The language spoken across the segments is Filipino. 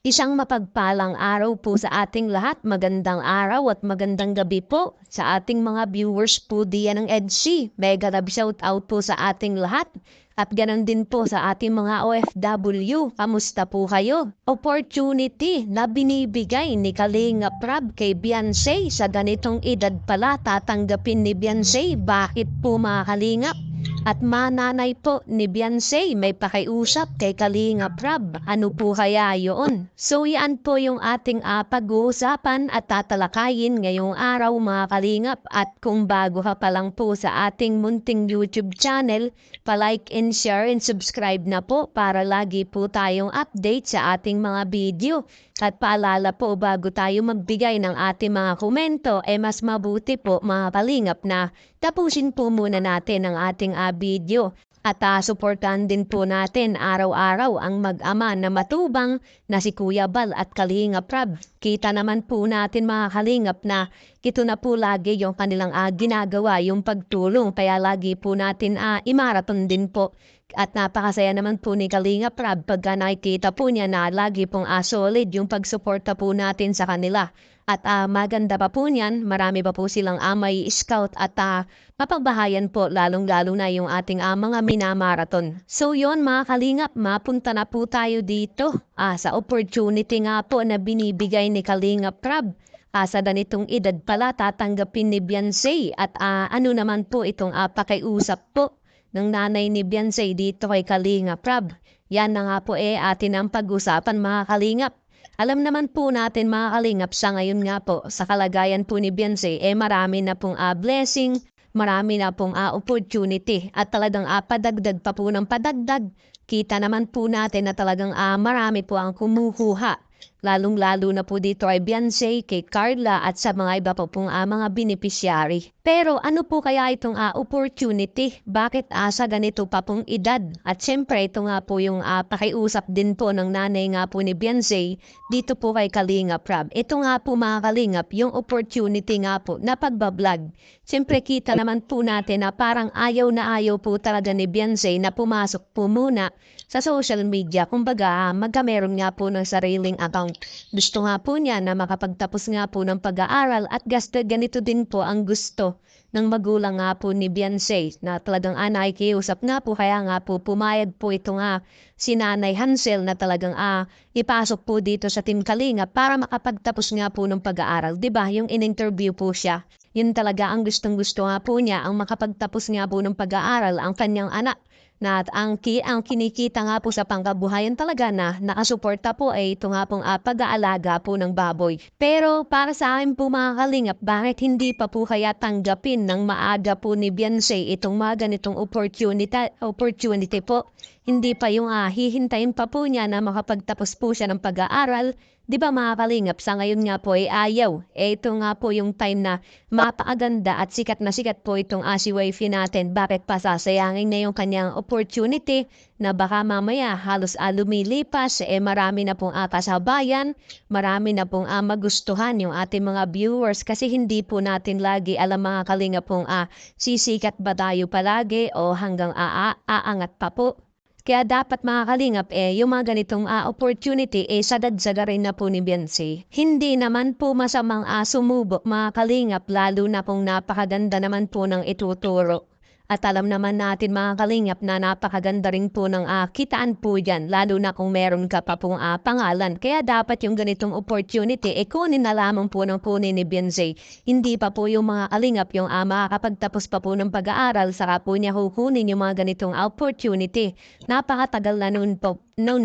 Isang mapagpalang araw po sa ating lahat. Magandang araw at magandang gabi po sa ating mga viewers po diyan ng EDC. Mega love shout out po sa ating lahat. At ganon din po sa ating mga OFW. Kamusta po kayo? Opportunity na binibigay ni Kalinga Prab kay Beyonce sa ganitong edad pala tatanggapin ni Beyonce. Bakit po mga Kalingap? At mananay po ni Beyonce may pakiusap kay Kalinga Prab. Ano po kaya yun? So yan po yung ating pag-uusapan at tatalakayin ngayong araw mga Kalingap. At kung bago ka pa lang po sa ating munting YouTube channel, pa-like and share and subscribe na po para lagi po tayong update sa ating mga video. At paalala po bago tayo magbigay ng ating mga komento, mas mabuti po mga Kalingap na tapusin po muna natin ang ating video. At suportahan din po natin araw-araw ang mag-ama na matubang na si Kuya Bal at Kalinga Prab. Kita naman po natin mga Kalingap na ito na po lagi yung kanilang ginagawa, yung pagtulong. Kaya lagi po natin imaraton din po. At napakasaya naman po ni Kalinga Prab pagka nakikita po niya na lagi pong solid yung pagsuporta po natin sa kanila. At maganda pa po niyan, marami pa po silang may scout at mapagbahayan po lalong-lalo na yung ating mga minamaraton. So yon mga Kalingap, mapunta na po tayo dito sa opportunity nga po na binibigay ni Kalinga Prab. Sa ganitong edad pala tatanggapin ni Beyonce at ano naman po itong pakiusap po ng nanay ni Beyonce dito kay Kalinga Prab. Yan na nga po atin ang pag-usapan mga Kalingap. Alam naman po natin mga Kalingap sa ngayon nga po sa kalagayan po ni Beyonce marami na pong blessing, marami na pong opportunity at talagang padagdag pa po ng padagdag. Kita naman po natin na talagang marami po ang kumukuha. Lalong-lalo na po dito ay Beyonce, kay Carla at sa mga iba po pong mga beneficiary. Pero ano po kaya itong opportunity? Bakit sa ganito pa pong edad? At syempre ito nga po yung pakiusap din po ng nanay nga po ni Beyonce dito po kay Kalinga Prab. Ito nga po mga Kalingap, yung opportunity nga po na pagbablog. Syempre kita naman po natin na parang ayaw na ayaw po talaga ni Beyonce na pumasok po muna sa social media. Kumbaga magkameron nga po ng sariling account. Gusto nga po niya na makapagtapos nga po ng pag-aaral at ganito din po ang gusto ng magulang nga po ni Beyonce na talagang nakikiusap nga po kaya nga po pumayag po ito nga si Nanay Hansel na talagang ipasok po dito sa Team Kalinga para makapagtapos nga po ng pag-aaral. Diba yung in-interview po siya. Yun talaga ang gustong-gusto nga po niya ang makapagtapos nga po ng pag-aaral ang kanyang anak. Na ang kinikita nga po sa pangkabuhayan talaga na nakasuporta po ito nga pong pag-aalaga po ng baboy. Pero para sa akin po mga Kalingap, bakit hindi pa po kaya tanggapin ng maaga po ni Beyonce itong mga ganitong opportunity po? Hindi pa yung hihintayin pa po niya na makapagtapos po siya ng pag-aaral. Di ba mga Kalingap, sa ngayon nga po ayaw. Ito nga po yung time na mapakaganda at sikat na sikat po itong si wifey natin. Bakit pa sasayangin na yung kanyang opportunity na baka mamaya halos lumilipas, marami na pong kasabayan, marami na pong magustuhan yung ating mga viewers kasi hindi po natin lagi alam mga Kalingap pong sisikat ba tayo palagi o hanggang aangat pa po. Kaya dapat mga Kalingap yung mga ganitong opportunity sadadsaga rin na po ni Beyonce. Hindi naman po masamang sumubok mga Kalingap lalo na pong napakaganda naman po ng ituturo. At alam naman natin mga Kalingap na napakaganda rin po ng kitaan po dyan lalo na kung meron ka pa pong pangalan. Kaya dapat yung ganitong opportunity kunin na lamang po ng kunin ni Beyonce. Hindi pa po yung mga Kalingap yung makakapagtapos pa po ng pag-aaral saka po niya kukunin yung mga ganitong opportunity. Napakatagal na noon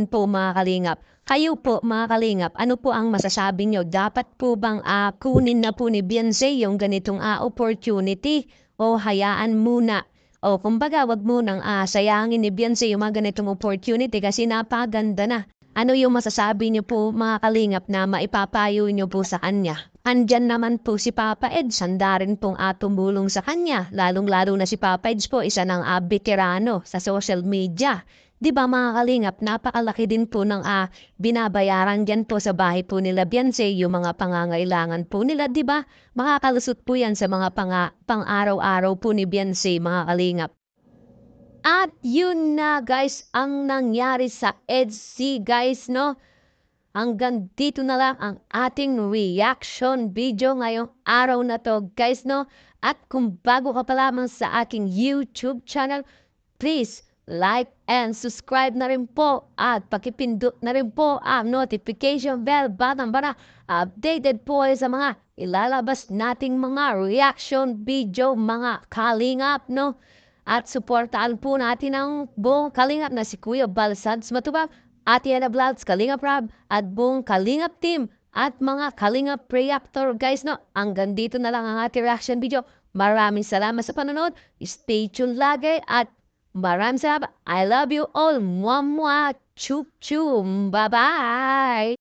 po mga Kalingap. Kayo po mga Kalingap, ano po ang masasabi nyo? Dapat po bang kunin na po ni Beyonce yung ganitong opportunity o hayaan muna? O kumbaga wag mo nang sayangin ni Beyonce yung mga ganitong opportunity kasi napaganda na. Ano yung masasabi niyo po mga Kalingap na maipapayo niyo po sa kanya? Andyan naman po si Papa Eds, handa rin pong tumulong sa kanya. Lalong-lalo na si Papa Eds po, isa ng veterano sa social media. Di ba mga Kalingap, napakalaki din po ng binabayaran dyan po sa bahay po nila Beyonce, yung mga pangangailangan po nila, di ba? Makakalusot po yan sa mga pang-araw-araw po ni Beyonce, mga Kalingap. At yun na guys, ang nangyari sa EDC guys, no? hanggang dito na lang ang ating reaction video ngayong araw na to guys no. At kung bago ka pa lamang sa aking YouTube channel, please like and subscribe na rin po at pakipindot na rin po ang notification bell button para updated po kayo sa mga ilalabas nating mga reaction video mga kalingap no. At suportahan po natin ang buong kalingap na si Kuya Balsads Matubang, Ate Ana Vlogs, Kalingap Rab at buong kalingap team at mga kalingap reactor guys no. Hanggang dito na lang ang ating reaction video. Maraming salamat sa panonood. Stay tuned lagi at maraming salamat. I love you all. Mwah mwah. Chup chum. Bye bye.